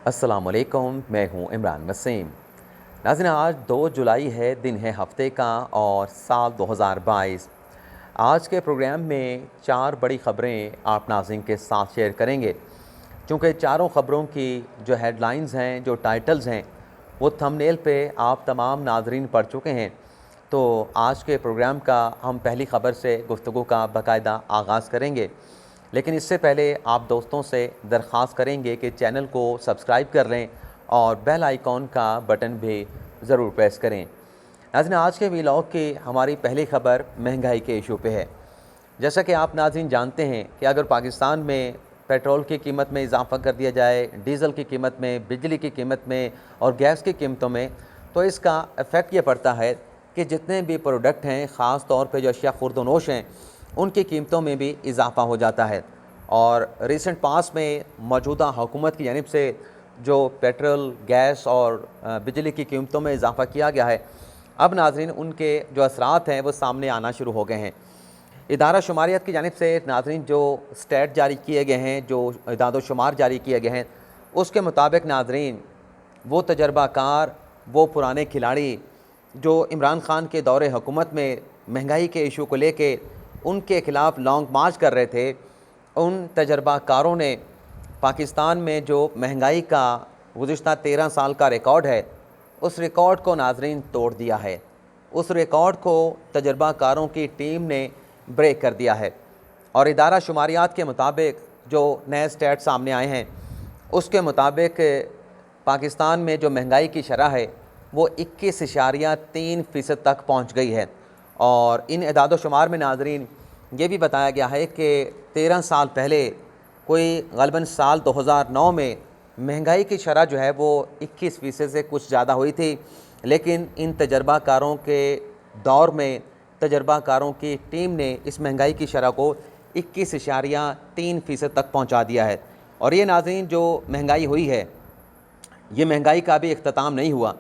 अस्सलाम वालेकुम, मैं हूं इमरान वसीम। नाज़रीन, आज 2 जुलाई है, दिन है हफ्ते का और साल 2022। आज के प्रोग्राम में 4 बड़ी ख़बरें आप नाज़रीन के साथ शेयर करेंगे। चूँकि चारों ख़बरों की जो हेडलाइंस हैं, जो टाइटल्स हैं, वो थंबनेल पे आप तमाम नाज़रीन पढ़ चुके हैं। तो आज के प्रोग्राम का हम पहली ख़बर से गुफ्तगू का बाकायदा आगाज़ करेंगे। लेकिन इससे पहले आप दोस्तों से दरख्वास्त करेंगे कि चैनल को सब्सक्राइब कर लें और बेल आइकॉन का बटन भी ज़रूर प्रेस करें। नाज़रीन, आज के व्लॉग की हमारी पहली ख़बर महंगाई के इशू पे है। जैसा कि आप नाज़रीन जानते हैं कि अगर पाकिस्तान में पेट्रोल की कीमत में इजाफ़ा कर दिया जाए, डीज़ल की कीमत में, बिजली की कीमत में और गैस की कीमतों में, तो इसका इफ़ेक्ट ये पड़ता है कि जितने भी प्रोडक्ट हैं, ख़ास तौर पे जो अशिया खुर्दनोश हैं, उनकी कीमतों में भी इजाफ़ा हो जाता है। और रिसेंट पास में मौजूदा हुकूमत की जानिब से जो पेट्रोल, गैस और बिजली की कीमतों में इजाफ़ा किया गया है, अब नाज़रीन उनके जो असरात हैं वो सामने आना शुरू हो गए हैं। इदारा शुमारियत की जानिब से नाज़रीन जो स्टेट जारी किए गए हैं, जो इदाद-ओ-शुमार जारी किए गए हैं, उसके मुताबिक नाज़रीन वो तजर्बाकार, वो पुराने खिलाड़ी जो इमरान ख़ान के दौरे हुकूमत में महंगाई के इशू को लेके उनके ख़िलाफ़ लॉन्ग मार्च कर रहे थे, उन तजर्बाकारों ने पाकिस्तान में जो महंगाई का गुज़िश्ता 13 साल का रिकॉर्ड है, उस रिकॉर्ड को नाज़रीन तोड़ दिया है। उस रिकॉर्ड को तजर्बाकारों की टीम ने ब्रेक कर दिया है। और इदारा शुमारियात के मुताबिक जो नए स्टेट सामने आए हैं, उसके मुताबिक पाकिस्तान में जो महंगाई की शरह है वो 21.3% तक पहुँच गई है। और इन इदाद-ओ-शुमार में नाज़रीन ये भी बताया गया है कि 13 साल पहले कोई ग़ालिबन साल 2009 में महंगाई की शरह जो है वो 21% से कुछ ज़्यादा हुई थी। लेकिन इन तजर्बाकारों के दौर में तजर्बाकारों की टीम ने इस महंगाई की शरह को 21.3% तक पहुंचा दिया है। और ये नाज़रीन जो महंगाई हुई है, ये महंगाई का भी इख्तिताम नहीं हुआ,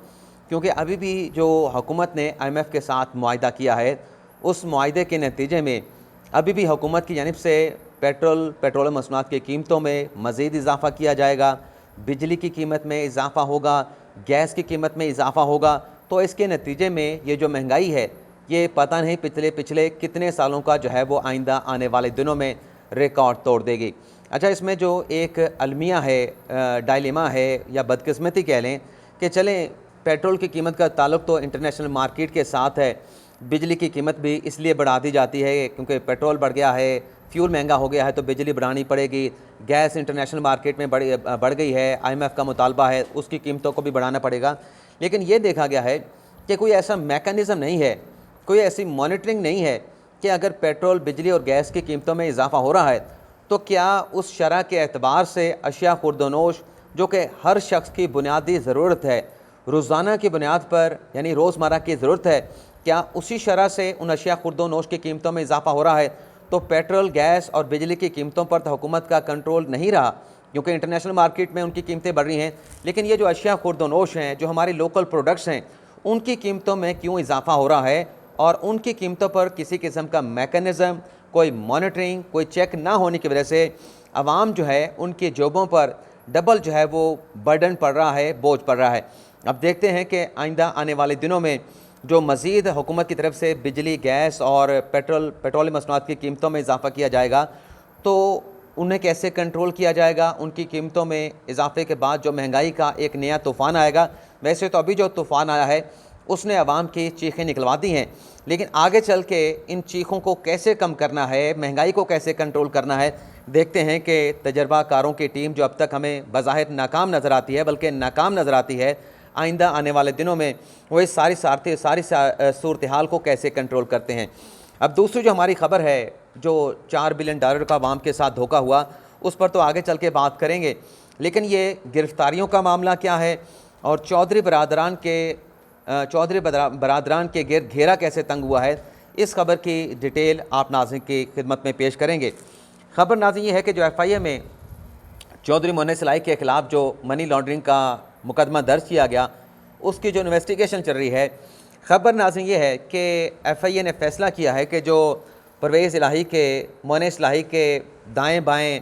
क्योंकि अभी भी जो हुकूमत ने IMF के साथ मुआहिदा किया है, उस मुआहिदे के नतीजे में अभी भी हुकूमत की जानिब से पेट्रोलियम मसनूआत की कीमतों में मज़ीद इजाफ़ा किया जाएगा, बिजली की कीमत में इजाफ़ा होगा, गैस की कीमत में इजाफ़ा होगा। तो इसके नतीजे में ये जो महंगाई है, ये पता नहीं पिछले कितने सालों का जो है वो आइंदा आने वाले दिनों में रिकॉर्ड तोड़ देगी। अच्छा, इसमें जो एक अलमिया है, डायलेमा है या बदकिस्मती कह लें कि चलें, पेट्रोल की कीमत का ताल्लुक़ तो इंटरनेशनल मार्केट के साथ है, बिजली की कीमत भी इसलिए बढ़ा दी जाती है क्योंकि पेट्रोल बढ़ गया है, फ्यूल महंगा हो गया है, तो बिजली बढ़ानी पड़ेगी। गैस इंटरनेशनल मार्केट में बढ़ गई है, IMF का मुतालबा है, उसकी कीमतों को भी बढ़ाना पड़ेगा। लेकिन ये देखा गया है कि कोई ऐसा मैकेनिज़्म नहीं है, कोई ऐसी मॉनिटरिंग नहीं है कि अगर पेट्रोल, बिजली और गैस की कीमतों में इजाफ़ा हो रहा है तो क्या उस शरह के एतबार से अशिया खुर्दनोश जो कि हर शख्स की बुनियादी ज़रूरत है, रोज़ाना की बुनियाद पर यानी रोज़मर्रा की ज़रूरत है, क्या उसी शरह से उन अशिया खुर्दनोश की कीमतों में इजाफ़ा हो रहा है? तो पेट्रोल, गैस और बिजली की कीमतों पर तो हुकूमत का कंट्रोल नहीं रहा, क्योंकि इंटरनेशनल मार्केट में उनकी कीमतें बढ़ रही हैं। लेकिन ये जो अशिया खुर्दनोश हैं, जो हमारी लोकल प्रोडक्ट्स हैं, उनकी कीमतों में क्यों इजाफ़ा हो रहा है? और उनकी कीमतों पर किसी किस्म का मैकेनिज़्म, कोई मॉनिटरिंग, कोई चेक ना होने की वजह से आवाम जो है उनकी जेबों पर डबल जो है वो बर्डन पड़ रहा है, बोझ पड़ रहा है। अब देखते हैं कि आइंदा आने वाले दिनों में जो मज़ीद हुकूमत की तरफ से बिजली, गैस और पेट्रोलियम मसनूआत की कीमतों में इजाफ़ा किया जाएगा, तो उन्हें कैसे कंट्रोल किया जाएगा? उनकी कीमतों में इजाफ़े के बाद जो महंगाई का एक नया तूफ़ान आएगा, वैसे तो अभी जो तूफ़ान आया है उसने आवाम की चीखें निकलवा दी हैं, लेकिन आगे चल के इन चीखों को कैसे कम करना है, महंगाई को कैसे कंट्रोल करना है, देखते हैं कि तजर्बाकारों की टीम जो अब तक हमें बज़ाहिर नाकाम नज़र आती है, बल्कि नाकाम नज़र आती है, आइंदा आने वाले दिनों में वो इस सारी सूरत हाल को कैसे कंट्रोल करते हैं। अब दूसरी जो हमारी ख़बर है, जो $4 बिलियन का अवाम के साथ धोखा हुआ, उस पर तो आगे चल के बात करेंगे, लेकिन ये गिरफ़्तारियों का मामला क्या है और चौधरी बरादरान के गिर्द घेरा कैसे तंग हुआ है, इस खबर की डिटेल आप नाज़रीन की खिदमत में पेश करेंगे। ख़बर नाज़रीन ये है कि जो FIA में चौधरी मोहन सलाई के ख़िलाफ़ जो मनी लॉन्ड्रिंग का मुकदमा दर्ज किया गया, उसकी जो इन्वेस्टिगेशन चल रही है, ख़बर नाज़रीन ये है कि FIA ने फ़ैसला किया है कि जो परवेज़ इलाही मोहन इलाही के दाएँ बाएँ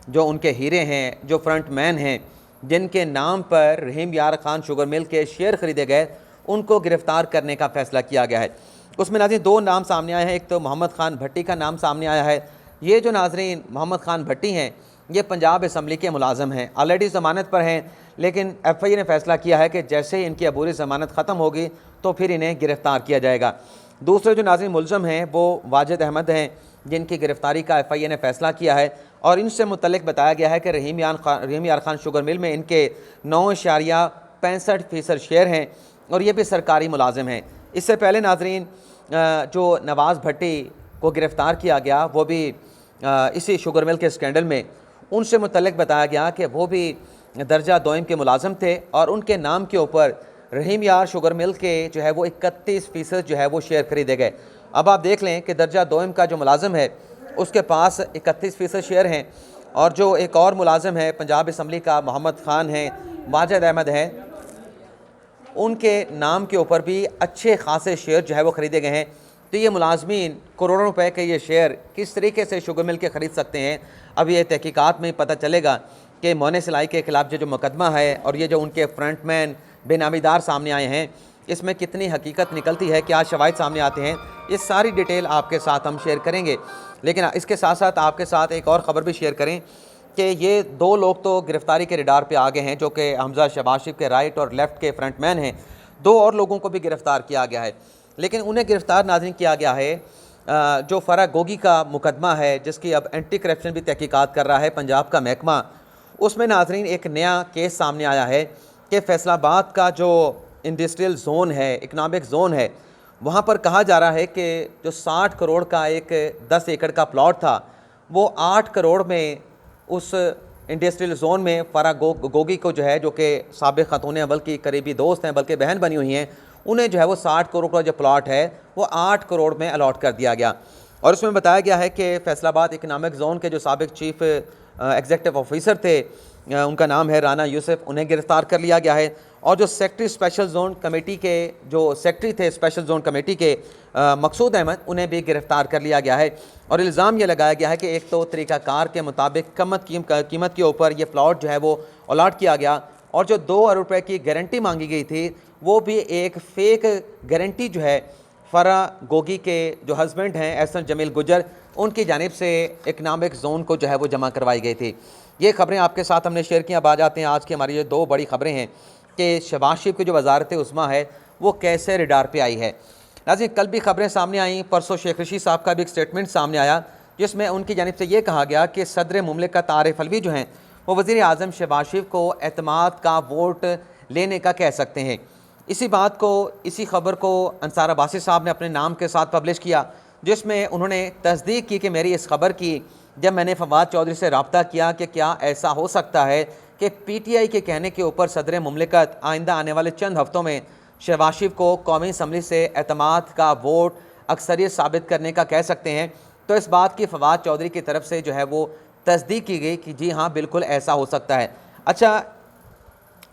जो उनके हीरे हैं, जो फ्रंट मैन हैं, जिनके नाम पर रहीम यार खान शुगर मिल के शेयर खरीदे गए, उनको गिरफ़्तार करने का फ़ैसला किया गया है। उसमें नाज़रीन दो नाम सामने आए हैं। एक तो मोहम्मद ख़ान भट्टी का नाम सामने आया है। ये जो नाज़रीन मोहम्मद ख़ान भट्टी हैं, ये पंजाब असम्बली के मुलाजम हैं, ऑलरेडी ज़मानत पर हैं, लेकिन FI ने फ़ैसला किया है कि जैसे ही इनकी अबूरी ज़मानत ख़त्म होगी तो फिर इन्हें गिरफ़्तार किया जाएगा। दूसरे जो नाज़रीन मुलज़म हैं वो वाजिद अहमद हैं, जिनकी गिरफ़्तारी का FI ने फ़ैसला किया है और इनसे मुतल्लिक़ बताया गया है कि रहीम यार खान शुगर मिल में इनके 9.65% शेयर हैं और ये भी सरकारी मुलाजिम हैं। इससे पहले नाज़रीन जो नवाज़ भट्टी को गिरफ़्तार किया गया, वो भी इसी शुगर मिल के स्कैंडल में, उनसे मुतल्लिक़ बताया गया कि वो भी दर्जा दोयम के मुलाजिम थे और उनके नाम के ऊपर रहीम यार शुगर मिल के जो है वो 31% जो है वो शेयर खरीदे गए। अब आप देख लें कि दर्जा दोयम का जो मुलाजिम है उसके पास 31% शेयर हैं और जो एक और मुलाजिम है पंजाब असम्बली का मोहम्मद ख़ान है, वाजिद अहमद हैं, उनके नाम के ऊपर भी अच्छे खासे शेयर जो है वो ख़रीदे गए हैं। तो ये मुलाजमीन करोड़ों रुपए के ये शेयर किस तरीके से शुगर मिल के ख़रीद सकते हैं, अब ये तहकीकात में पता चलेगा कि मोने सिलाई के ख़िलाफ़ जो मुकदमा है और ये जो उनके फ्रंटमैन बेनामीदार सामने आए हैं, इसमें कितनी हकीकत निकलती है, क्या शवाहिद सामने आते हैं, ये सारी डिटेल आपके साथ हम शेयर करेंगे। लेकिन इसके साथ साथ आपके साथ एक और ख़बर भी शेयर करें कि ये दो लोग तो गिरफ़्तारी के रडार पे आगे हैं, जो कि हमजा शहबाज शरीफ के राइट और लेफ़्ट के फ्रंटमैन हैं। दो और लोगों को भी गिरफ़्तार किया गया है, लेकिन उन्हें गिरफ़्तार नाज़रीन किया गया है जो फ़रा गोगी का मुकदमा है, जिसकी अब एंटी करप्शन भी तहकीकात कर रहा है पंजाब का महकमा। उसमें नाज़रीन एक नया केस सामने आया है कि फैसलाबाद का जो इंडस्ट्रियल जोन है, इकनॉमिक जोन है, वहाँ पर कहा जा रहा है कि जो 60 करोड़ का एक 10 एकड़ का प्लॉट था, वो 8 करोड़ में उस इंडस्ट्रियल जोन में फ़रा गोगी को जो है, जो कि साबिक़ ख़ातून अव्वल की करीबी दोस्त हैं, बल्कि बहन बनी हुई हैं, उन्हें जो है वो 60 करोड़ का जो प्लॉट है वो 8 करोड़ में अलॉट कर दिया गया। और उसमें बताया गया है कि फैसलाबाद इकनॉमिक जोन के जो साबिक़ चीफ़ एग्जीक्यूटिव ऑफिसर थे, उनका नाम है राना यूसुफ, उन्हें गिरफ़्तार कर लिया गया है। और जो सेक्रेटरी स्पेशल जोन कमेटी के जो सेक्रेटरी थे स्पेशल जोन कमेटी के मकसूद अहमद, उन्हें भी गिरफ़्तार कर लिया गया है। और इल्ज़ाम यह लगाया गया है कि एक तो तरीक़ाकार के मुताबिक कीमत के ऊपर ये प्लॉट जो है वो अलॉट किया गया और जो 2 अरब रुपये की गारंटी मांगी गई थी, वो भी एक फ़ेक गारंटी जो है फ़रा गोगी के जो हस्बैंड हैं एहसन जमील गुजर, उनकी जानिब से इकनॉमिक जोन को जो है वो जमा करवाई गई थी। ये ख़बरें आपके साथ हमने शेयर की। अब आ जाते हैं आज की हमारी जो दो बड़ी ख़बरें हैं कि शहबाज शरीफ की जो वज़ारत उस्मा है वो कैसे रडार पे आई है। नाज़रीन कल भी ख़बरें सामने आई, परसों शेख रशीद साहब का भी एक स्टेटमेंट सामने आया जिसमें उनकी जानिब से ये कहा गया कि सदर मुमलिकत आरिफ अलवी जो हैं वो वज़ीर आज़म शहबाज शरीफ को एतमाद का वोट लेने का कह सकते हैं। इसी बात को, इसी ख़बर को अंसार अब्बासी साहब ने अपने नाम के साथ पब्लिश किया, जिसमें उन्होंने तस्दीक की कि मेरी इस खबर की जब मैंने फवाद चौधरी से रब्ता किया कि क्या ऐसा हो सकता है कि PTI के कहने के ऊपर सदर मुमलिकत आइंदा आने वाले चंद हफ्तों में शहबाज शरीफ को कौमी असम्बली से एतमाद का वोट अक्सरियत साबित करने का कह सकते हैं, तो इस बात की फवाद चौधरी की तरफ से जो है वो तस्दीक की गई कि जी हाँ बिल्कुल ऐसा हो सकता है। अच्छा,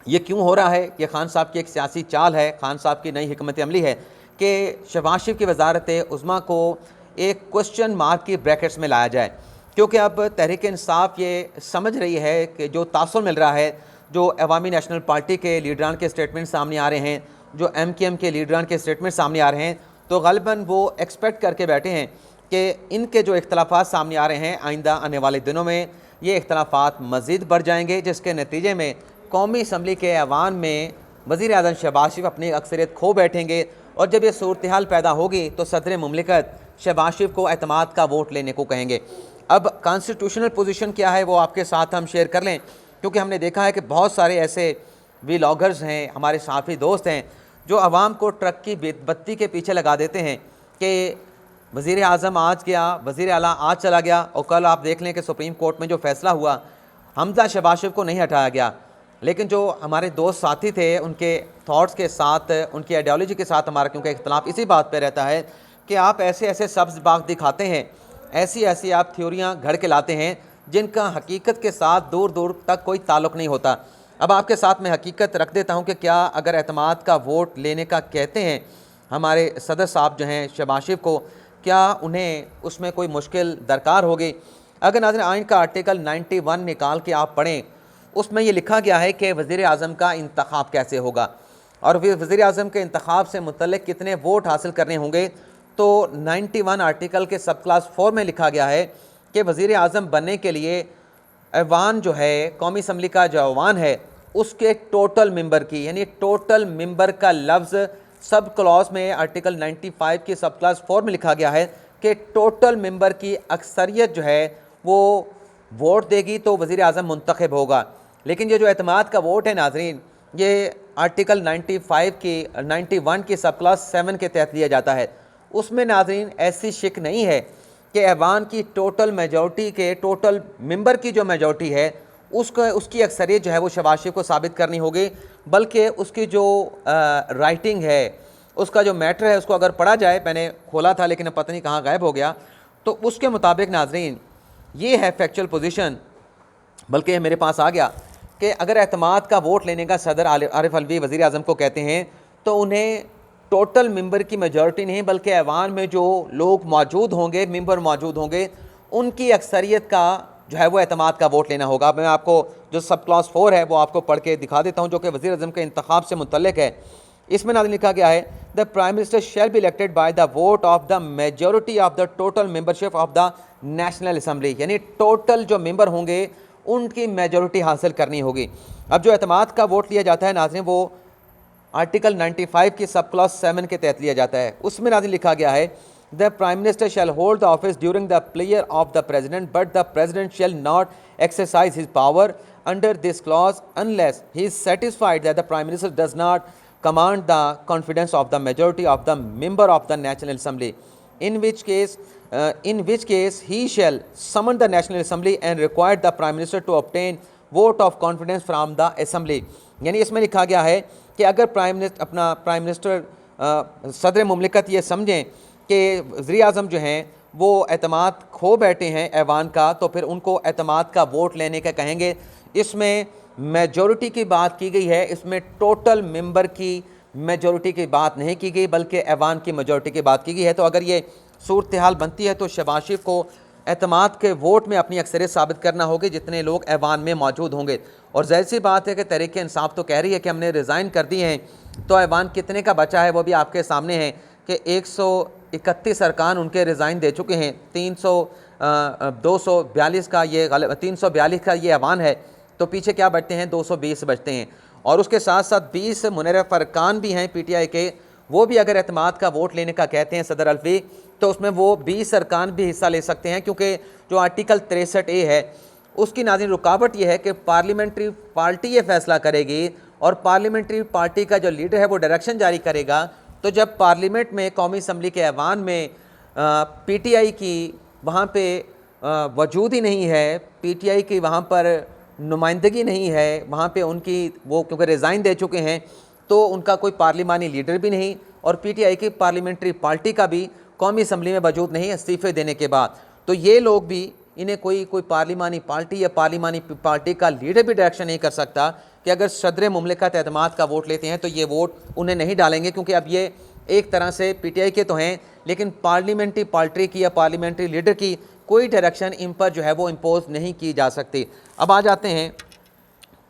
ये क्यों हो रहा है? ये खान साहब की एक सियासी चाल है, खान साहब की नई हिकमत अमली है कि शहबाज शरीफ की वज़ारत उज़्मा को एक क्वेश्चन मार्क की ब्रैकेट्स में लाया जाए, क्योंकि अब तहरीक इंसाफ ये समझ रही है कि जो तासुर मिल रहा है, जो अवामी नेशनल पार्टी के लीडरान के स्टेटमेंट सामने आ रहे हैं, जो MKM के लीडरान के स्टेटमेंट सामने आ रहे हैं, तो ग़ालिबन वो एक्सपेक्ट करके बैठे हैं कि इनके जो इख्तलाफात सामने आ रहे हैं आइंदा आने वाले दिनों में ये इख्तलाफात मज़ीद बढ़ जाएंगे, जिसके नतीजे में कौमी असम्बली के ऐवान में वज़ीर आज़म शहबाज शरीफ अपनी अक्सरियत खो बैठेंगे और जब ये सूरत हाल पैदा होगी तो सदर मुमलिकत शहबाज शरीफ को एतमाद का वोट लेने को कहेंगे। अब कॉन्स्टिट्यूशनल पोजीशन क्या है वो आपके साथ हम शेयर कर लें, क्योंकि हमने देखा है कि बहुत सारे ऐसे व्लॉगर्स हैं, हमारे साथी दोस्त हैं, जो आवाम को ट्रक की बत्ती के पीछे लगा देते हैं कि वज़ीर आज़म आज गया, वज़ीर आला आज चला गया, और कल आप देख लें कि सुप्रीम कोर्ट में जो फ़ैसला हुआ हमजा शहबाज शरीफ को नहीं हटाया गया, लेकिन जो हमारे दोस्त साथी थे उनके थॉट्स के साथ, उनकी आइडियोलॉजी के साथ हमारा क्योंकि इख्तलाफ इसी बात पर रहता है कि आप ऐसे ऐसे सब्ज़ बाग दिखाते हैं, ऐसी ऐसी आप थ्योरियाँ घड़ के लाते हैं जिनका हकीकत के साथ दूर दूर तक कोई ताल्लुक़ नहीं होता। अब आपके साथ मैं हकीकत रख देता हूँ कि क्या अगर एतमाद का वोट लेने का कहते हैं हमारे सदर साहब जो हैं शहबाज शरीफ को, क्या उन्हें उसमें कोई मुश्किल दरकार होगी? अगर नाज़रीन आइन का आर्टिकल 91 निकाल के आप पढ़ें, उसमें ये लिखा गया है कि वज़ीर आज़म का इंतखाब कैसे होगा और फिर वज़ीर आज़म के इंतखाब से मुतल्लिक़ कितने वोट हासिल करने होंगे। तो 91 आर्टिकल के सब क्लास 4 में लिखा गया है कि वज़ीर आज़म बनने के लिए ऐवान जो है, कौमी असम्बली का जो ऐवान है, उसके टोटल मेंबर की, यानी टोटल मेंबर का लफ्ज़ सब क्लॉज में आर्टिकल 95 की सब क्लास 4 में लिखा गया है कि टोटल मेंबर की अक्सरियत जो है वो वोट देगी तो वज़ीर आज़म मुंतखब होगा। लेकिन ये जो एतमाद का वोट है नाज़रीन, ये आर्टिकल 91 की सब क्लास 7 के तहत लिया जाता है। उसमें नाज़रीन ऐसी शिक नहीं है कि ऐवान की टोटल मेजॉरिटी के टोटल मेंबर की जो मेजॉरिटी है उसकी अक्सरियत जो है वो शहबाज शरीफ को साबित करनी होगी, बल्कि उसकी जो राइटिंग है, उसका जो मैटर है, उसको अगर पढ़ा जाए, मैंने खोला था लेकिन पता नहीं कहाँ गायब हो गया, तो उसके मुताबिक नाज़रीन ये है फैक्चुअल पोजीशन, बल्कि मेरे पास आ गया कि अगर एतमाद का वोट लेने का सदर आरिफ अलवी वज़ीर आज़म को कहते हैं तो उन्हें टोटल मेंबर की मेजॉरिटी नहीं बल्कि ऐवान में जो लोग मौजूद होंगे, मेंबर मौजूद होंगे, उनकी अक्सरियत का जो है वो एतमाद का वोट लेना होगा। मैं आपको जो सब क्लॉज 4 है वो आपको पढ़ के दिखा देता हूँ, जो कि वज़ीर आज़म के इंतखाब से मुतल्लिक़ है। इसमें नाज़रीन लिखा गया है, the prime minister shall be elected by the vote of the majority of the total membership of the national assembly, यानी टोटल जो मेंबर होंगे उनकी मेजॉरिटी हासिल करनी होगी। अब जो एतमाद का वोट लिया जाता है नाज़रीन, वो आर्टिकल 95 की सब क्लॉज 7 के तहत लिया जाता है। उसमें नाज़रीन लिखा गया है, the prime minister shall hold the office during the player of the president but the president shall not exercise his power under this clause unless he is satisfied that the prime minister does not command the confidence of the majority of the member of the National Assembly, in which case he shall summon the National Assembly and require the Prime Minister to obtain vote of confidence from the Assembly। यानी इसमें लिखा गया है कि अगर prime minister सदर मुमलिकत ये समझें कि वज़ीर आज़म जो हैं वो एतमाद खो बैठे हैं ऐवान का, तो फिर उनको एतमाद का वोट लेने का कहेंगे। इसमें मेजॉरिटी की बात की गई है, इसमें टोटल मेंबर की मेजॉरिटी की बात नहीं की गई बल्कि ऐवान की मेजॉरिटी की बात की गई है। तो अगर ये सूरत हाल बनती है तो शहबाज शरीफ को एतमाद के वोट में अपनी अक्सरियत साबित करना होगी जितने लोग ऐवान में मौजूद होंगे। और ज़ाहिर सी बात है कि तहरीक इंसाफ तो कह रही है कि हमने रिज़ाइन कर दिए हैं, तो ऐवान कितने का बचा है वो भी आपके सामने है कि 131 अरकान उनके रिज़ाइन दे चुके हैं। 242 का ये 342 का ये ऐवान है, तो पीछे क्या बचते हैं, 220 बचते हैं। और उसके साथ साथ 20 मुनर्रफ अरकान भी हैं PTI के, वो भी अगर एतमाद का वोट लेने का कहते हैं सदर अलवी, तो उसमें वो 20 अरकान भी हिस्सा ले सकते हैं, क्योंकि जो आर्टिकल 63A है उसकी नाज़रीन रुकावट ये है कि पार्लियामेंट्री पार्टी ये फैसला करेगी और पार्लियामेंट्री पार्टी का जो लीडर है वो डायरेक्शन जारी करेगा। तो जब पार्लियामेंट में कौमी असम्बली के ऐवान में PTI की वहाँ पे वजूद ही नहीं है, PTI की वहाँ पर नुमाइंदगी नहीं है, वहाँ पे उनकी वो क्योंकि रिज़ाइन दे चुके हैं, तो उनका कोई पार्लिमानी लीडर भी नहीं और PTI की पार्लियामेंट्री पार्टी का भी कौमी असम्बली में वजूद नहीं इस्तीफ़े देने के बाद, तो ये लोग भी इन्हें कोई पार्लिमानी पार्टी या पार्लिमानी पार्टी का लीडर भी डायरेक्शन नहीं कर सकता कि अगर सदर मुमलिकत एतमाद का वोट लेते हैं तो ये वोट उन्हें नहीं डालेंगे, क्योंकि अब ये एक तरह से PTI के तो हैं लेकिन पार्लियामेंट्री पार्टी की या पार्लियामेंट्री लीडर की कोई डायरेक्शन इन पर जो है वो इम्पोज नहीं की जा सकती। अब आ जाते हैं,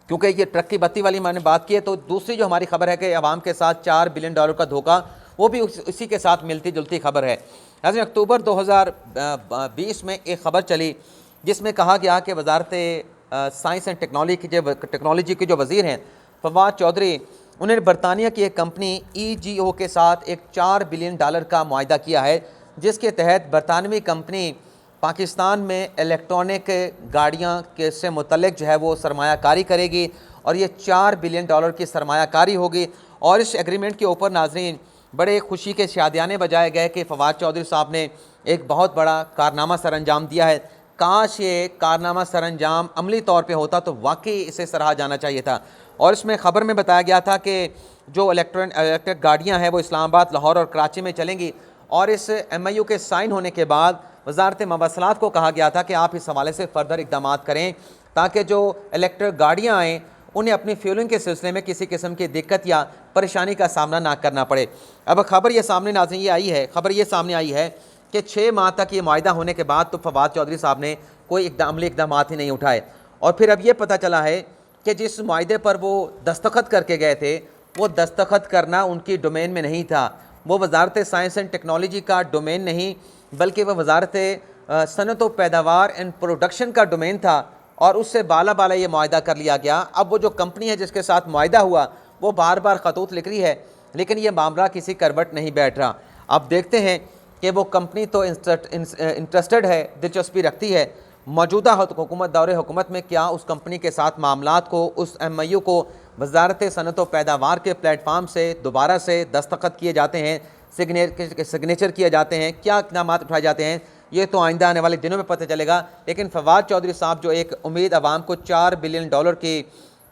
क्योंकि ये ट्रक की बत्ती वाली मैंने बात की है, तो दूसरी जो हमारी खबर है कि अवाम के साथ $4 बिलियन का धोखा, वो भी उसी के साथ मिलती जुलती खबर है। ऐसे अक्टूबर 2020 में एक खबर चली जिसमें कहा गया कि वजारत साइंस एंड टेक्नोलॉजी के जो वज़ीर हैं फवाद चौधरी, उन्होंने बरतानिया की एक कंपनी EGO के साथ एक $4 बिलियन का मुआहिदा किया है, जिसके तहत बरतानवी कंपनी पाकिस्तान में इलेक्ट्रॉनिक गाड़ियाँ के से मुतल्लिक जो है वो सरमायाकारी करेगी और ये $4 बिलियन की सरमायाकारी होगी। और इस एग्रीमेंट के ऊपर नाजरीन बड़े खुशी के शादियाने बजाए गए कि फवाद चौधरी साहब ने एक बहुत बड़ा कारनामा सर अंजाम दिया है। काश ये कारनामा सर अंजाम अमली तौर पे होता तो वाकई इसे सराहा जाना चाहिए था। और इसमें ख़बर में बताया गया था कि जो इलेक्ट्रिक गाड़ियाँ हैं वो इस्लामाबाद, लाहौर और कराची में चलेंगी। और इस MIU के साइन होने के बाद वजारत मवासलात को कहा गया था कि आप इस हवाले से फ़र्दर इक़दाम करें ताकि जो इलेक्ट्रिक गाड़ियाँ आएँ उन्हें अपनी फ्यूलिंग के सिलसिले में किसी किस्म की दिक्कत या परेशानी का सामना ना करना पड़े। अब खबर ये सामने नाज़रीन ये आई है, खबर ये सामने आई है कि 6 माह तक ये मुआहिदा होने के बाद तो फवाद चौधरी साहब ने कोई अमली इक़दाम ही नहीं उठाए। और फिर अब ये पता चला है कि जिस मुआहदे पर वो दस्तखत करके गए थे वो दस्तखत करना उनकी डोमेन में नहीं था। वो वजारत साइंस एंड टेक्नोलॉजी का डोमेन नहीं बल्कि वह वजारत सनत व पैदावार एंड प्रोडक्शन का डोमेन था, और उससे बाला बाला ये मुआहदा कर लिया गया। अब वो जो कंपनी है जिसके साथ मुआहदा हुआ वो बार बार खतूत लिख रही है, लेकिन ये मामला किसी करवट नहीं बैठ रहा। अब देखते हैं कि वो कंपनी तो इंटरेस्टेड है, दिलचस्पी रखती है, मौजूदा हुकूमत दौरे हुकूमत में क्या उस कंपनी के साथ मामलात को, उस MIU को वजारत सनत व पैदावार के प्लेटफार्म से दोबारा से दस्तखत किए जाते हैं, सिग्नेचर किए जाते हैं, क्या इक़दाम उठाए जाते हैं, ये तो आइंदा आने वाले दिनों में पता चलेगा। लेकिन फवाद चौधरी साहब जो एक उम्मीद आवाम को $4 बिलियन की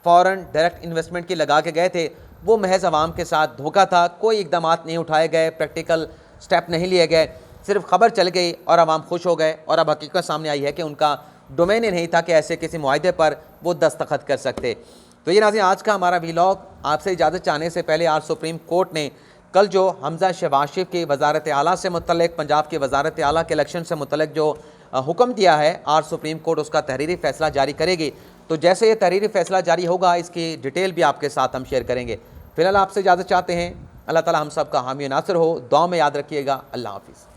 फ़ौरन डायरेक्ट इन्वेस्टमेंट की लगा के गए थे, वो महज आवाम के साथ धोखा था। कोई इकदाम नहीं उठाए गए, प्रैक्टिकल स्टेप नहीं लिए गए, सिर्फ खबर चल गई और आवाम खुश हो गए। और अब हकीकत सामने आई है कि उनका डोमेन ही नहीं था कि ऐसे किसी मुआहदे पर वो दस्तखत कर सकते। तो ये नाज़रीन आज का हमारा व्लॉग। आपसे इजाज़त चाहने से पहले आज सुप्रीम कोर्ट ने कल जो हमज़ा शहबाज शरीफ की वजारत आला से मुतल्लिक़, पंजाब की वजारत आला के इलेक्शन से मुतल्लिक़ जो हुक्म दिया है, आज सुप्रीम कोर्ट उसका तहरीरी फ़ैसला जारी करेगी। तो जैसे ये तहरीरी फ़ैसला जारी होगा इसकी डिटेल भी आपके साथ हम शेयर करेंगे। फ़िलहाल आपसे इजाज़त चाहते हैं। अल्लाह ताला हम सब का हामी नासिर हो। दुआ में याद रखिएगा। अल्लाह हाफ़िज़।